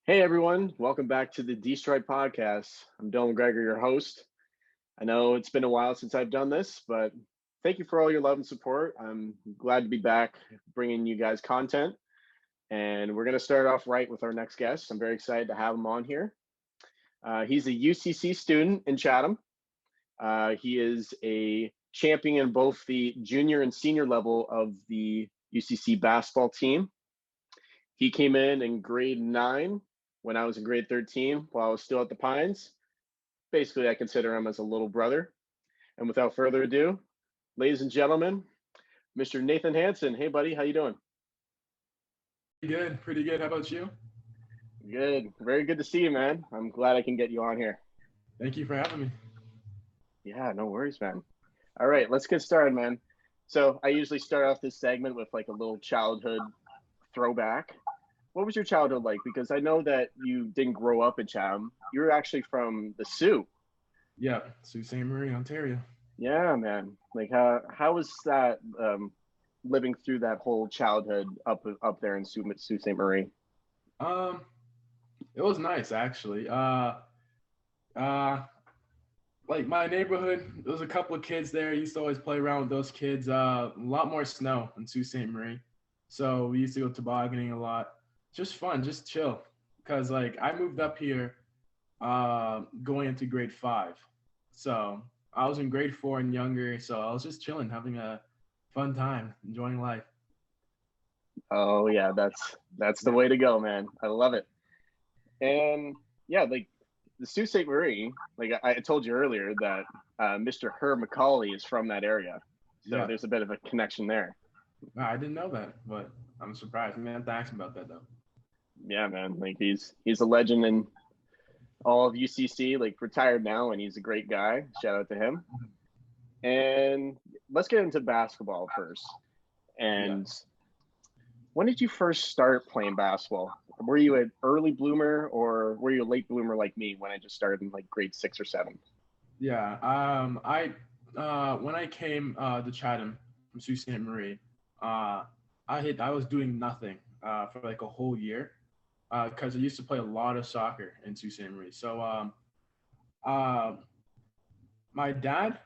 Hey everyone, welcome back to the Dstroyd podcast. I'm Dylan Greger, your host. I know it's been a while since I've done this, but thank you for all your love and support. I'm glad to be back bringing you guys content. And we're going to start off right with our next guest. I'm very excited to have him on here. He's a UCC student in Chatham. He is a champion in both the junior and senior level of the UCC basketball team. He came in grade 9 when I was in grade 13 while I was still at the Pines. Basically, I consider him as a little brother. And without further ado, ladies and gentlemen, Mr. Nathan Hanson. Hey, buddy, how you doing? Pretty good. How about you? Good. Very good to see you, man. I'm glad I can get you on here. Thank you for having me. Yeah, no worries, man. All right, let's get started, man. So I usually start off this segment with like a little childhood throwback. What was your childhood like? Because I know that you didn't grow up in Chatham. You were actually from the Sioux. Yeah, Sault Ste. Marie, Ontario. Yeah, man. Like how was that living through that whole childhood up there in Sault Ste. Marie? It was nice actually. Like my neighborhood, there was a couple of kids there. I used to always play around with those kids. A lot more snow in Sault Ste. Marie, so we used to go tobogganing a lot. Just fun, just chill. Cause like I moved up here, going into grade 5, so I was in grade 4 and younger. So I was just chilling, having a fun time, enjoying life. Oh yeah, that's the way to go, man. I love it. And yeah, like the Sault Ste. Marie, like I told you earlier that Mr. Herb McCauley is from that area. So Yeah, there's a bit of a connection there. I didn't know that, but I'm surprised. Man, thanks about that though. Yeah, man. Like he's a legend in all of UCC, like retired now, and he's a great guy. Shout out to him. And let's get into basketball first. Yeah. And when did you first start playing basketball? Were you an early bloomer or were you a late bloomer like me when I just started in like grade 6 or 7? Yeah. I when I came to Chatham from Sault Ste. Marie, uh, I was doing nothing for like a whole year because I used to play a lot of soccer in Sault Ste. Marie. So uh, my dad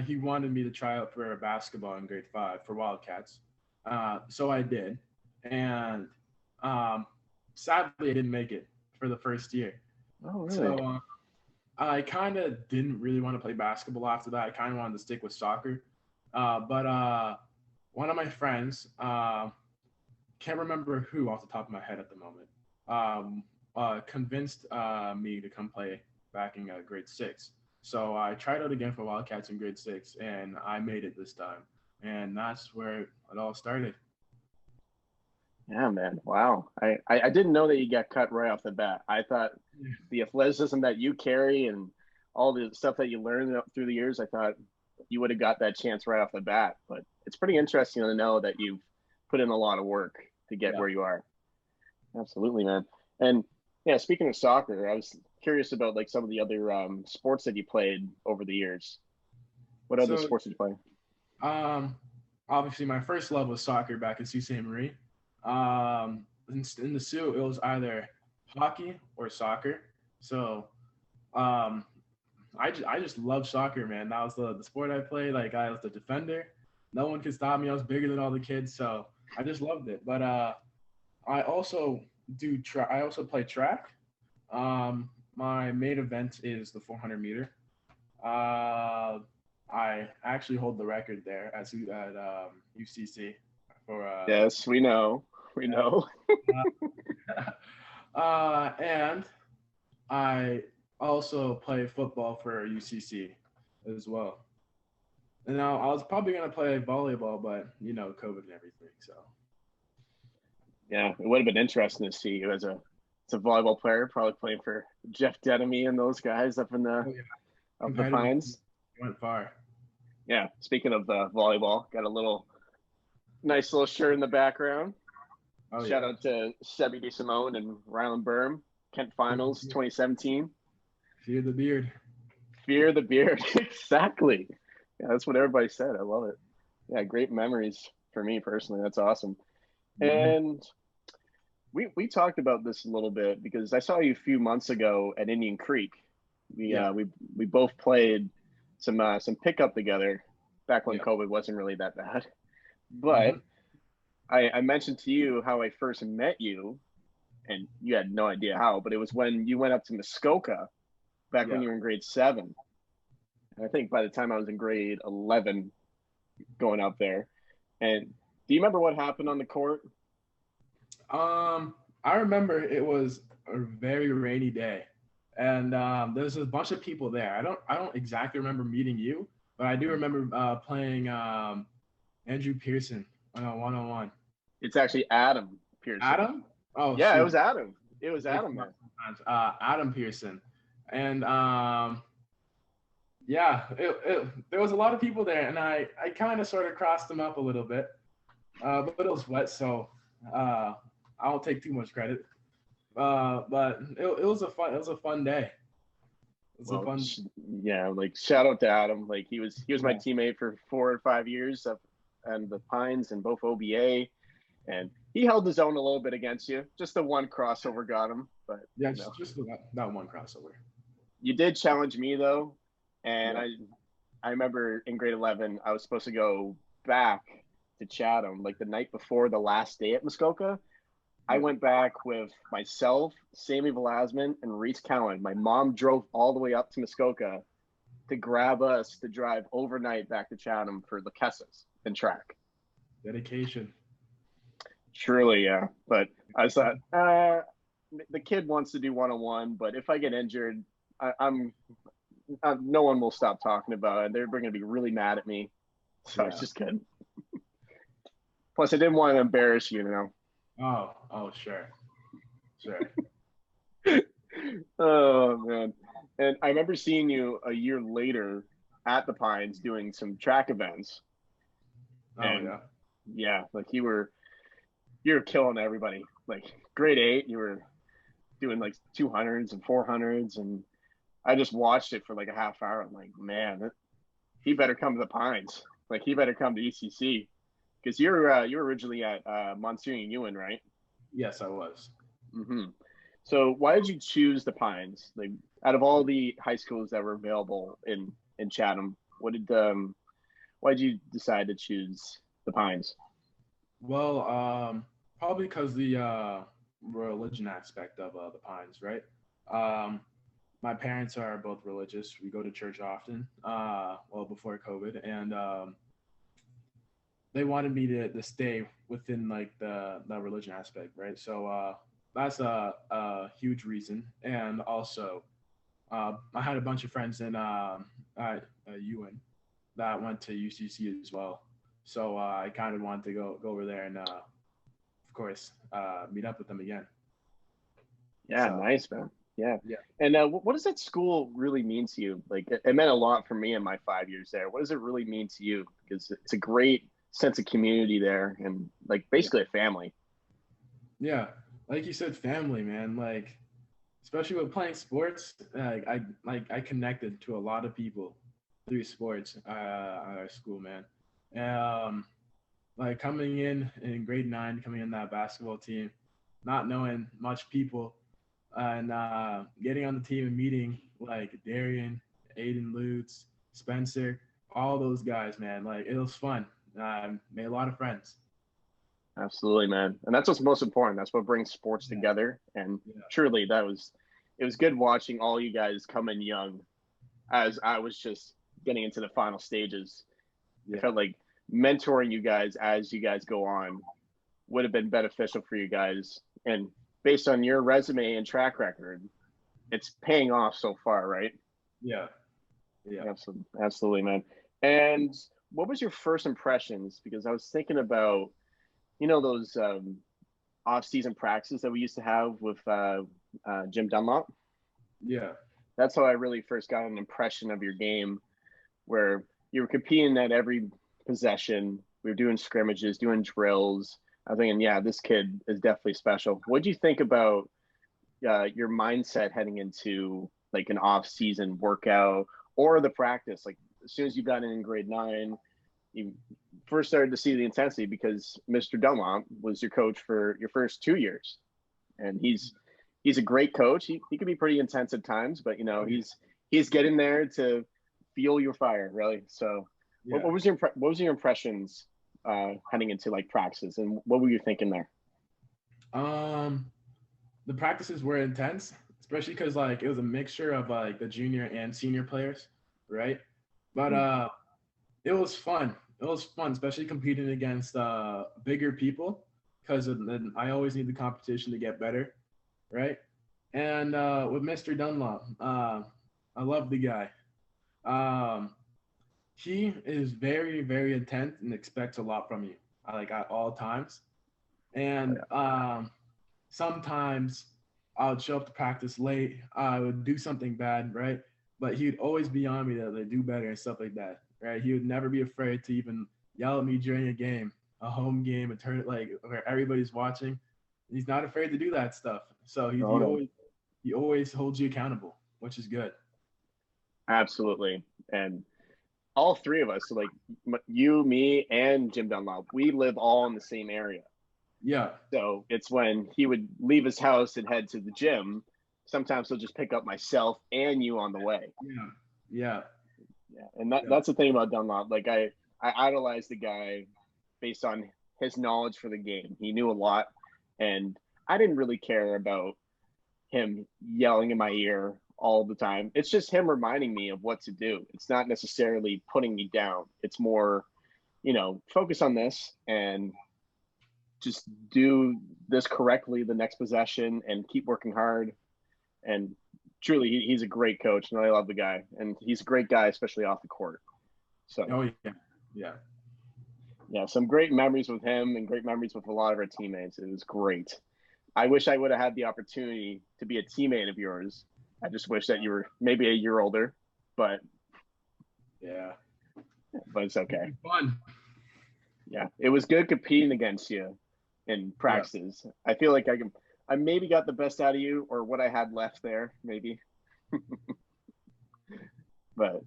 he wanted me to try out for basketball in grade 5 for Wildcats. So I did, and um, sadly I didn't make it for the first year. Oh, really? So I kind of didn't really want to play basketball after that. I kind of wanted to stick with soccer. But one of my friends, can't remember who off the top of my head at the moment, convinced me to come play back in grade 6. So I tried out again for Wildcats in grade 6, and I made it this time. And that's where it all started. Yeah, man. Wow. I didn't know that you got cut right off the bat. I thought the athleticism that you carry and all the stuff that you learned through the years, I thought you would have got that chance right off the bat. But it's pretty interesting to know that you've put in a lot of work to get Yeah. where you are. Absolutely, man. And yeah, speaking of soccer, I was curious about like some of the other sports that you played over the years. What other So sports did you play? um, obviously, my first love was soccer back in Sault Ste. Marie. In the Sioux, it was either hockey or soccer. So um, I just love soccer, man. That was the sport I played. Like I was the defender. No one could stop me. I was bigger than all the kids, so I just loved it. But I also I also play track. My main event is the 400 meter. Uh, I actually hold the record there at UCC for Yes, we know. We yeah. know. And I also play football for UCC as well. And now I was probably gonna play volleyball, but COVID and everything. So Yeah, it would have been interesting to see you as a volleyball player, probably playing for Jeff Denemy and those guys up in the oh, yeah, up the competitive pines. went far. Yeah, speaking of volleyball, got a little nice little shirt in the background. Oh Shout yeah. out to Sebi DeSimone and Rylan Berm, Kent Finals 2017. Fear the beard. Fear the beard. Exactly. Yeah, that's what everybody said. I love it. Yeah, great memories for me personally. That's awesome. Mm-hmm. And We talked about this a little bit because I saw you a few months ago at Indian Creek. We Yeah. uh we both played some pickup together back when Yeah. COVID wasn't really that bad. But Hmm. I mentioned to you how I first met you, and you had no idea how, but it was when you went up to Muskoka back when Yeah. you were in grade 7. And I think by the time I was in grade 11 going up there. And do you remember what happened on the court? I remember it was a very rainy day, and there's a bunch of people there. I don't exactly remember meeting you, but I do remember playing Andrew Pearson on a one-on-one. It's actually Adam Pearson. Adam? Oh Yeah, it shoot, was Adam. It was mixed Adam, them up man. sometimes. Adam Pearson, and yeah, there was a lot of people there, and I kind of sort of crossed them up a little bit, but it was wet, so uh, I won't take too much credit. But it was a fun day. It's a Well, fun. yeah, like shout out to Adam. Like he was my Yeah. teammate for 4 or 5 years up and the Pines and both OBA, and he held his own a little bit against you. Just the one crossover got him, but Yeah, you know, just that one crossover. you did challenge me though, and Yeah. I remember in grade 11 I was supposed to go back to Chatham like the night before the last day at Muskoka. I Yeah. went back with myself, Sammy Velasman, and Reese Cowan. My mom drove all the way up to Muskoka to grab us to drive overnight back to Chatham for the Kesses and track. Dedication. Truly, yeah. But I thought, the kid wants to do one-on-one, but if I get injured, no one will stop talking about it. They're going to be really mad at me. So I was Yeah. just kidding. Plus, I didn't want to embarrass you. Oh, sure. Oh man. And I remember seeing you a year later at the Pines doing some track events. Oh And yeah. yeah, like you were killing everybody. Like grade 8, you were doing like 200s and 400s, and I just watched it for like a half hour. I'm like, man, he better come to the Pines. Like he better come to ECC because you're originally at Monsoon and Ewan, right? Yes, I was. Mm-hmm. So why did you choose the Pines? Like out of all the high schools that were available in Chatham, why did you decide to choose the Pines? Well, probably because the religion aspect of the Pines, right? Um, my parents are both religious. We go to church often. Well, before COVID, and they wanted me to stay within like the religion aspect, right? So that's a huge reason, and also I had a bunch of friends in at Ewan that went to UCC as well. So I kind of wanted to go over there and, of course, meet up with them again. Yeah, So nice, man. Yeah. yeah, And what does that school really mean to you? Like it meant a lot for me in my 5 years there. What does it really mean to you? Because it's a great sense of community there and like yeah, basically a family. yeah. Like you said, family, man. Like especially with playing sports, I connected to a lot of people through sports at our school, man. Um, like coming in grade 9, coming in that basketball team, not knowing much people, and getting on the team and meeting like Darian, Aiden Lutz, Spencer, all those guys, man. Like it was fun. Made a lot of friends. Absolutely, man. And that's what's most important. That's what brings sports Yeah, together. And yeah, truly, it was good watching all you guys come in young as I was just getting into the final stages. I yeah, felt like mentoring you guys as you guys go on would have been beneficial for you guys. And based on your resume and track record, it's paying off so far, right? yeah, yeah, Absolutely, absolutely, man. And what was your first impressions? Because I was thinking about, those off-season practices that we used to have with Jim Dunlop. yeah, That's how I really first got an impression of your game, where you were competing at every possession. We were doing scrimmages, doing drills. I was thinking, yeah, this kid is definitely special. What do you think about your mindset heading into like an off-season workout or the practice? Like as soon as you got in grade 9, you first started to see the intensity because Mr. Dunlop was your coach for your first 2 years. and he's a great coach. He can be pretty intense at times, but he's getting there to fuel your fire, really. So, Yeah. what was your impressions heading into like practices, and what were you thinking there? The practices were intense, especially because like it was a mixture of like the junior and senior players, right? But it was fun. It was fun, especially competing against bigger people, because then I always need the competition to get better, right? And with Mr. Dunlop, I love the guy. Um, he is very, very intense and expects a lot from you, like at all times. Oh, And yeah. sometimes I would show up to practice late. I would do something bad, right? But he would always be on me to do better and stuff like that, right? He would never be afraid to even yell at me during a game, a home game, a turn like where everybody's watching. He's not afraid to do that stuff. So Oh, no. he always holds you accountable, which is good. Absolutely. And all three of us, so like you, me, and Jim Dunlop, we live all in the same area. Yeah. So it's when he would leave his house and head to the gym. Sometimes he'll just pick up myself and you on the way. Yeah. Yeah. Yeah. And that's the thing about Dunlop. Like I idolized the guy based on his knowledge for the game. He knew a lot, and I didn't really care about him yelling in my ear all the time. It's just him reminding me of what to do. It's not necessarily putting me down. It's more, focus on this and just do this correctly the next possession and keep working hard. And truly, he's a great coach, and I love the guy. And he's a great guy, especially off the court. So, Oh yeah. Yeah. yeah, some great memories with him and great memories with a lot of our teammates. It was great. I wish I would have had the opportunity to be a teammate of yours. I just wish that you were maybe a year older, but Yeah. it's okay. Fun. Yeah, it was good competing against you in practices. Yeah. I feel like I maybe got the best out of you, or what I had left there, maybe. But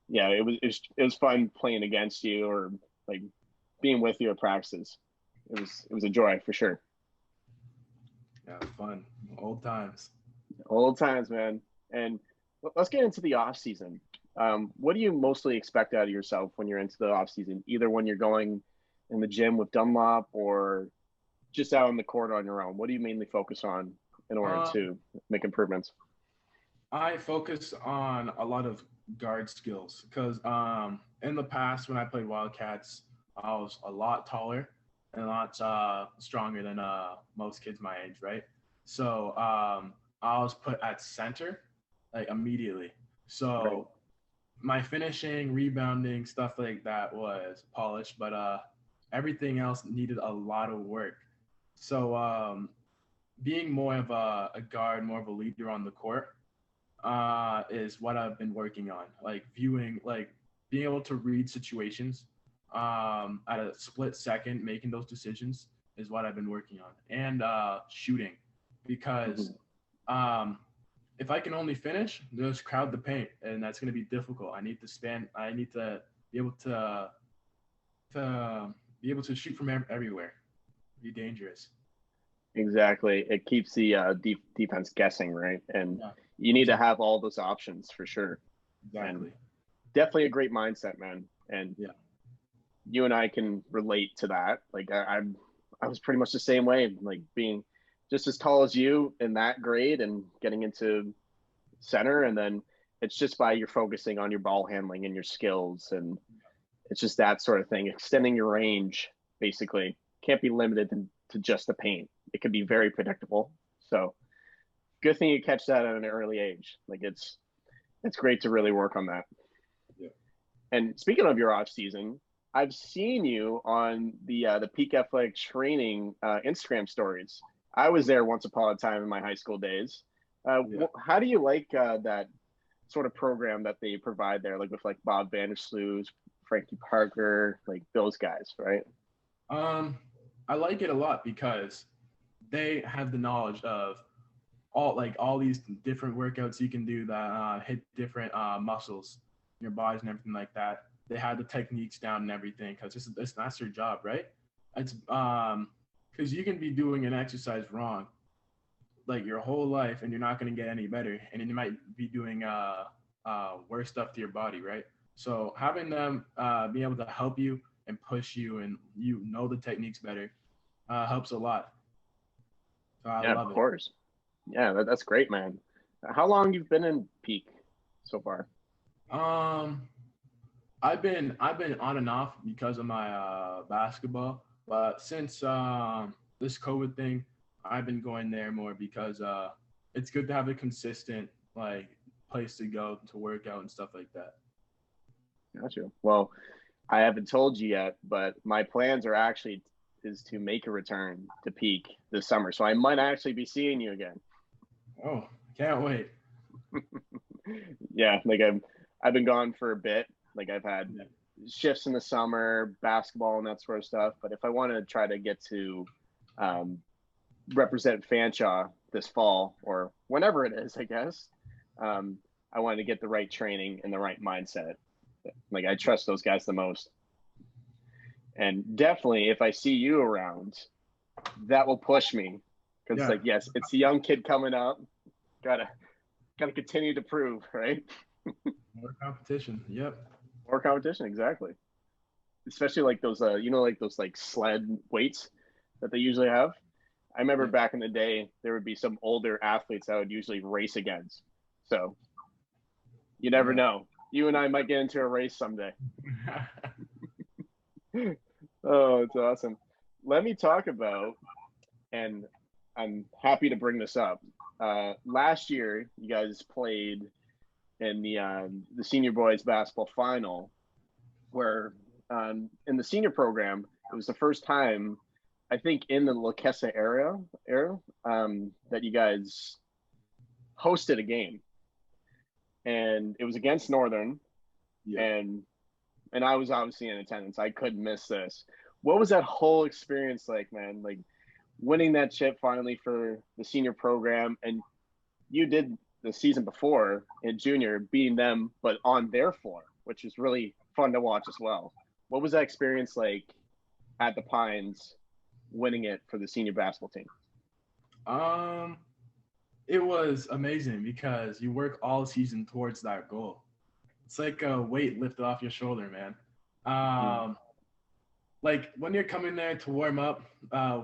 yeah, it was fun playing against you, or like being with you at practices. It was a joy for sure. Yeah, fun. Old times. Old times, man. And let's get into the off season. What do you mostly expect out of yourself when you're into the off season? Either when you're going in the gym with Dunlop or just out on the court on your own. What do you mainly focus on in order to make improvements? I focus on a lot of guard skills because in the past when I played Wildcats, I was a lot taller and a lot stronger than most kids my age, right? So I was put at center like immediately. So Right. my finishing, rebounding, stuff like that was polished, but everything else needed a lot of work. So being more of a guard, more of a leader on the court is what I've been working on. Like viewing, like being able to read situations at a split second, making those decisions is what I've been working on. And shooting, because if I can only finish, just crowd the paint, and that's going to be difficult. I need to be able to shoot from everywhere. Be dangerous. Exactly. It keeps the defense guessing, right? And Yeah, you need to exactly. have all those options for sure. Exactly. And definitely a great mindset, man. And Yeah. you and I can relate to that. Like I was pretty much the same way, like being just as tall as you in that grade and getting into center, and then it's just by you're focusing on your ball handling and your skills, and it's just that sort of thing, extending your range. Basically, can't be limited to just the paint. It can be very predictable. So good thing you catch that at an early age. Like it's great to really work on that. Yeah. And speaking of your off season, I've seen you on the Peak Athletic Training Instagram stories. I was there once upon a time in my high school days. Yeah. How do you like that sort of program that they provide there, like with like Bob Vandersloot, Frankie Parker, like those guys, right? I like it a lot because they have the knowledge of all these different workouts you can do that hit different muscles in your bodies and everything like that. They have the techniques down and everything because that's their job, right? It's because you can be doing an exercise wrong like your whole life, and you're not going to get any better, and then you might be doing worse stuff to your body, right? So having them be able to help you and push you, and you know the techniques better, helps a lot. So I Yeah, of love it. course. Yeah, that's great, man. How long you've been in peak so far? Um, I've been on and off because of my basketball, but since this COVID thing, I've been going there more because it's good to have a consistent like place to go to work out and stuff like that. Gotcha. Well, I haven't told you yet, but my plans are actually is to make a return to peak this summer. So I might actually be seeing you again. Oh, can't wait. Yeah, like I've been gone for a bit. Like I've had Yeah. shifts in the summer, basketball and that sort of stuff. But if I want to try to get to um, represent Fanshawe this fall or whenever it is, I guess, um, I want to get the right training and the right mindset. Like I trust those guys the most. And definitely if I see you around, that will push me. Because Yeah, like, yes, it's a young kid coming up. Gotta continue to prove, right? more competition. Yep. More competition, exactly. Especially like those like those like sled weights that they usually have. I remember Yeah. back in the day there would be some older athletes I would usually race against. So you never Yeah. know. You and I might get into a race someday. Oh, it's awesome. Let me talk about, and I'm happy to bring this up. Last year, you guys played in the senior boys basketball final, where in the senior program, it was the first time I think in the Lakesa era that you guys hosted a game, and it was against Northern, Yeah. and I was obviously in attendance. I couldn't miss this. What was that whole experience like, man? Like winning that chip finally for the senior program, and you did the season before in junior, beating them, but on their floor, which is really fun to watch as well. What was that experience like at the Pines, winning it for the senior basketball team? Um, it was amazing because you work all season towards that goal. It's like a weight lifted off your shoulder, man. Mm-hmm. Like when you're coming there to warm up,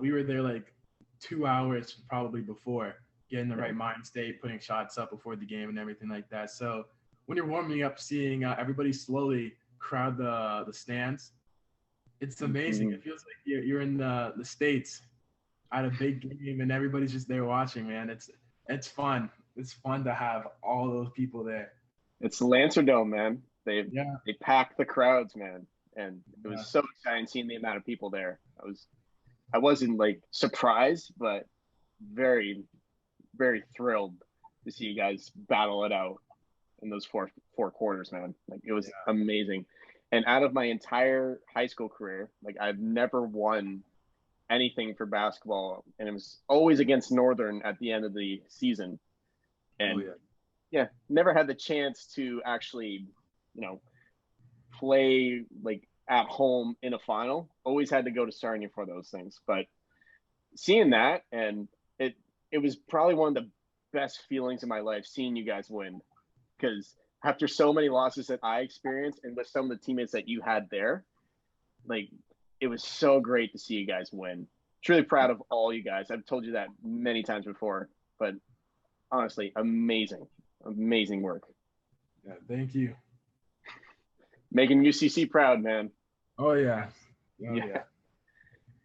we were there like 2 hours probably before, getting the right Right. mind state, putting shots up before the game and everything like that. So when you're warming up, seeing everybody slowly crowd the stands, it's amazing. Mm-hmm. It feels like you're in the States at a big game and everybody's just there watching, man. It's fun. It's fun to have all those people there. It's the Lancer Dome, man. Yeah, They pack the crowds, man, and it was yeah, so exciting seeing the amount of people there. I wasn't like surprised, but very very thrilled to see you guys battle it out in those four quarters, man. Like it was yeah. amazing. And out of my entire high school career, like I've never won anything for basketball, and it was always against Northern at the end of the season. Oh And yeah. yeah, never had the chance to actually, you know, play like at home in a final. Always had to go to Sarnia for those things. But seeing that, and it was probably one of the best feelings in my life seeing you guys win, because after so many losses that I experienced and with some of the teammates that you had there, like it was so great to see you guys win. Truly proud of all you guys. I've told you that many times before, but honestly, amazing work. Yeah, thank you. Making UCC proud, man. Oh yeah. Oh Yeah. yeah.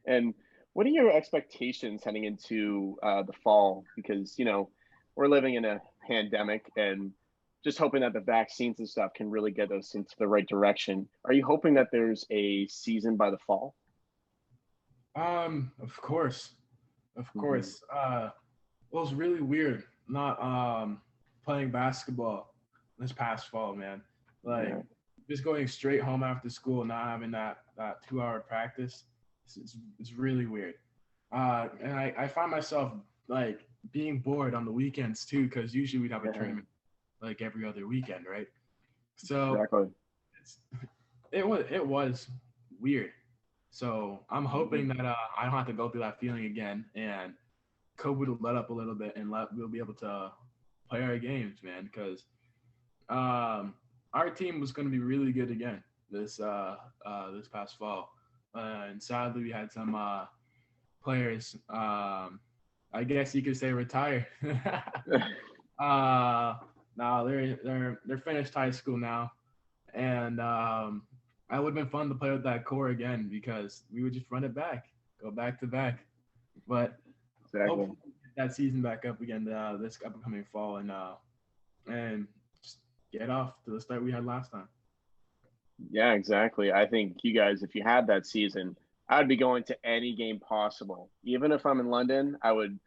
And what are your expectations heading into the fall? Because, we're living in a pandemic and just hoping that the vaccines and stuff can really get us into the right direction. Are you hoping that there's a season by the fall? Of course. Of Mm-hmm. course. It was really weird not playing basketball this past fall, man. Yeah. Like just going straight home after school, not having that 2 hour practice. It's really weird. And I find myself like being bored on the weekends too, because usually we'd have a Yeah. tournament like every other weekend, right? So Exactly. it's, it was weird. So I'm Mm-hmm. hoping that I don't have to go through that feeling again, and COVID will let up a little bit and we'll be able to play our games, man. Because our team was going to be really good again this past fall, and sadly we had some players. I guess you could say retire. Now they're finished high school now, and it would have been fun to play with that core again because we would just run it back, go back to back. But Exactly. hopefully get that season back up again this upcoming fall and just get off to the start we had last time. Yeah, exactly. I think you guys, if you had that season, I'd be going to any game possible. Even if I'm in London, I would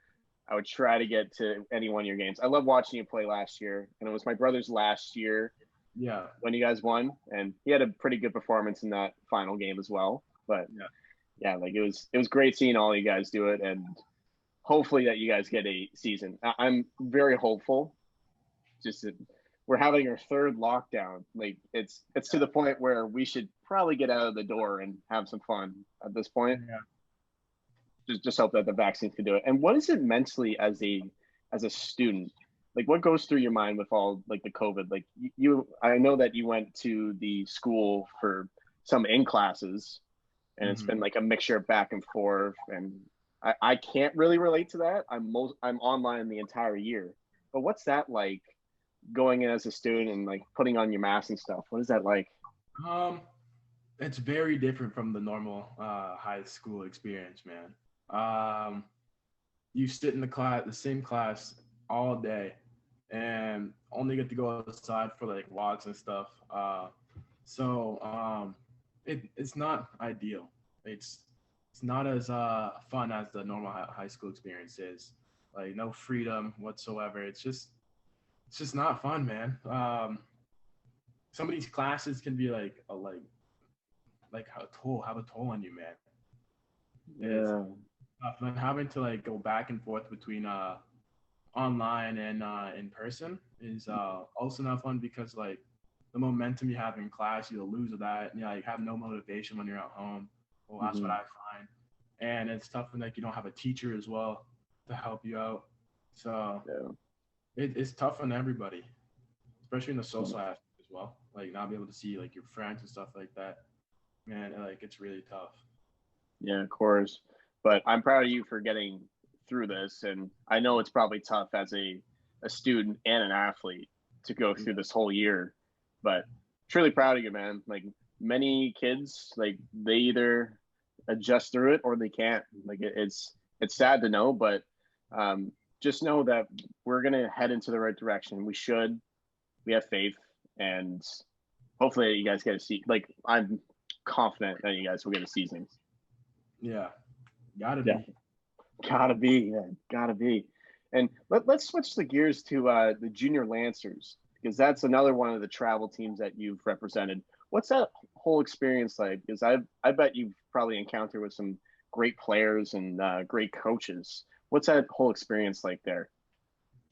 try to get to any one of your games. I love watching you play last year, and it was my brother's last year Yeah, when you guys won, and he had a pretty good performance in that final game as well. But yeah, yeah, like it was great seeing all you guys do it, and hopefully that you guys get a season. I'm very hopeful. Just that we're having our third lockdown. Like it's to the point where we should probably get out of the door and have some fun at this point. yeah. Just hope that the vaccines can do it. And what is it mentally as a student? Like what goes through your mind with all like the COVID? Like I know that you went to the school for some in classes, and it's Mm-hmm. been like a mixture of back and forth. And I can't really relate to that. I'm online the entire year. But what's that like going in as a student and like putting on your mask and stuff? What is that like? Um, it's very different from the normal high school experience, man. Um, you sit in the same class all day, and only get to go outside for like walks and stuff. So it's not ideal. It's not as fun as the normal high school experience is. Like no freedom whatsoever. It's just not fun, man. Some of these classes can be like have a toll on you, man. It's Yeah. tough. And having to like go back and forth between online and in person is also not fun because like the momentum you have in class, you'll lose that. And, you have no motivation when you're at home. Well, that's what Mm-hmm. I find. And it's tough when like you don't have a teacher as well to help you out. So Yeah. it's tough on everybody, especially in the social aspect as well. Like not be able to see like your friends and stuff like that. Man, like it's really tough. Yeah, of course. But I'm proud of you for getting through this. And I know it's probably tough as a student and an athlete to go through this whole year. But truly proud of you, man. Like many kids, like they either adjust through it or they can't. Like it's sad to know, but um, just know that we're gonna head into the right direction. We should. We have faith, and hopefully you guys get a seat. Like I'm confident that you guys will get a season. Yeah, gotta Yeah, be. gotta be. Yeah, gotta be. And let's switch the gears to the junior Lancers because that's another one of the travel teams that you've represented. What's that whole experience like? Because I bet you've probably encountered with some great players and great coaches. What's that whole experience like there?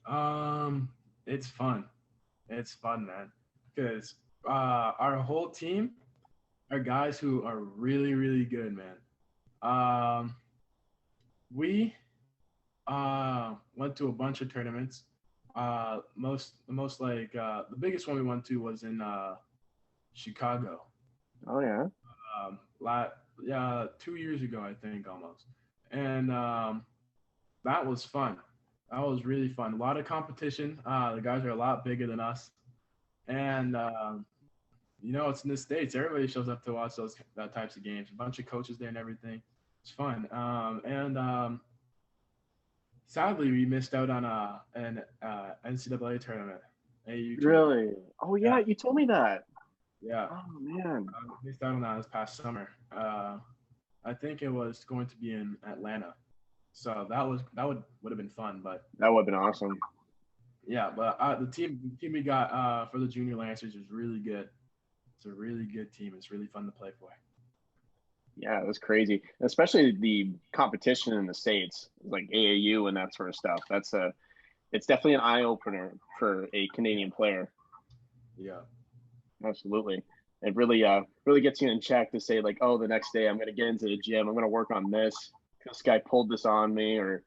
Um, it's fun. It's fun, man. Because our whole team are guys who are really, really good, man. Um, we went to a bunch of tournaments. The biggest one we went to was in Chicago. Oh yeah. La Yeah, 2 years ago, I think almost, and that was fun. That was really fun. A lot of competition. The guys are a lot bigger than us, and it's in the States. Everybody shows up to watch those types of games. A bunch of coaches there and everything. It's fun. And sadly, we missed out on an NCAA tournament. AU tournament. Really? Oh Yeah, yeah, you told me that. yeah. Oh man. Missed out on that this past summer. I think it was going to be in Atlanta. So that would have been fun, but That would have been awesome. yeah, but the team we got for the junior Lancers is really good. It's a really good team. It's really fun to play for. Yeah, it was crazy. Especially the competition in the States, like AAU and that sort of stuff. It's definitely an eye opener for a Canadian player. Yeah, Absolutely. It really gets you in check to say like, oh, the next day I'm gonna get into the gym, I'm gonna work on this. This guy pulled this on me or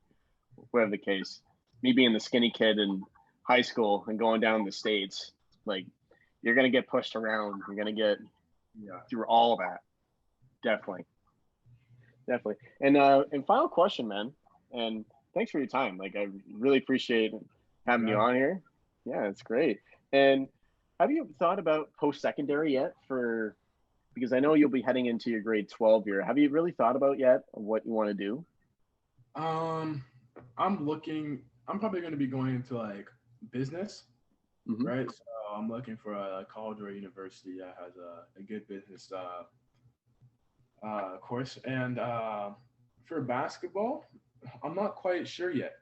whatever the case. Me being the skinny kid in high school and going down the States, like you're going to get pushed around. You're going to get through all of that. Definitely. And final question, man. And thanks for your time. Like, I really appreciate having you on here. Yeah, it's great. And have you thought about post-secondary yet because I know you'll be heading into your grade 12 year. Have you really thought about yet what you want to do? I'm probably going to be going into like business, right? So I'm looking for a college or a university that has a good business course. And for basketball, I'm not quite sure yet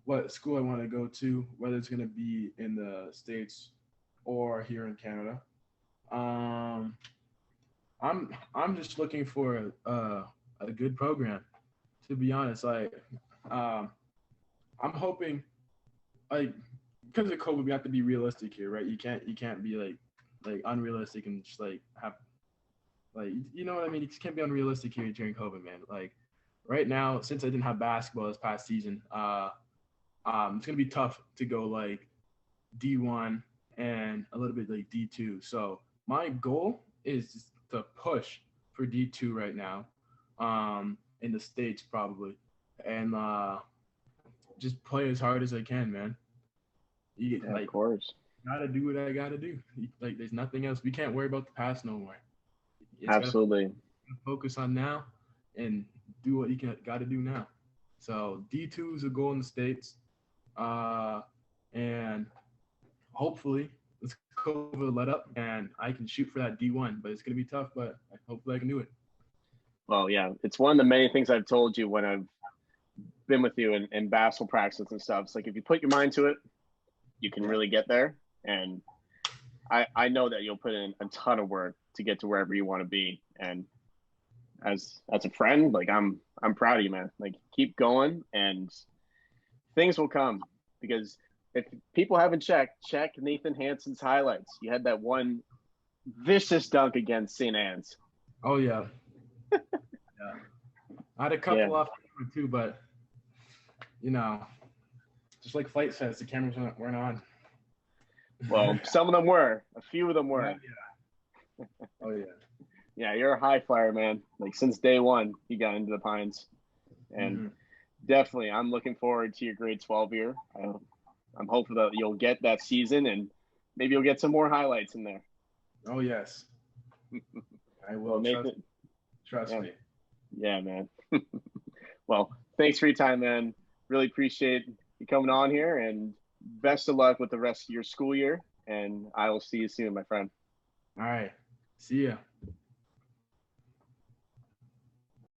what school I want to go to, whether it's going to be in the States or here in Canada. I'm just looking for a good program, to be honest. Like, I'm hoping, like, because of COVID, we have to be realistic here, right? You can't be like unrealistic and just like have, like, you know what I mean? You just can't be unrealistic here during COVID, man. Like, right now, since I didn't have basketball this past season, it's gonna be tough to go like D1 and a little bit like D2. So my goal is just to push for D2 right now, in the States probably, and just play as hard as I can, man. Of course. Gotta do what I gotta do. Like, there's nothing else. We can't worry about the past no more. Absolutely. Focus on now and do what you gotta do now. So D2 is a goal in the States, and hopefully let's go over the let up and I can shoot for that D1. But it's gonna be tough. But hopefully I can do it. Well, yeah, it's one of the many things I've told you when I've been with you in basketball practice and stuff. It's like, if you put your mind to it, you can really get there. And I know that you'll put in a ton of work to get to wherever you want to be. And as a friend, like, I'm proud of you, man. Like, keep going and things will come. Because if people haven't check Nathan Hanson's highlights. You had that one vicious dunk against St. Anne's. Oh yeah. Yeah. I had a couple off too, but you know, just like Flight says, the cameras weren't on. Well, some of them were. A few of them were. Yeah. Oh yeah. Yeah, you're a high flyer, man. Like, since day one, you got into the Pines, and definitely, I'm looking forward to your grade 12 year. I'm hopeful that you'll get that season, and maybe you'll get some more highlights in there. Oh yes, I will. Well, Nathan, trust me. Yeah, man. Well, thanks for your time, man. Really appreciate you coming on here, and best of luck with the rest of your school year. And I will see you soon, my friend. All right. See ya.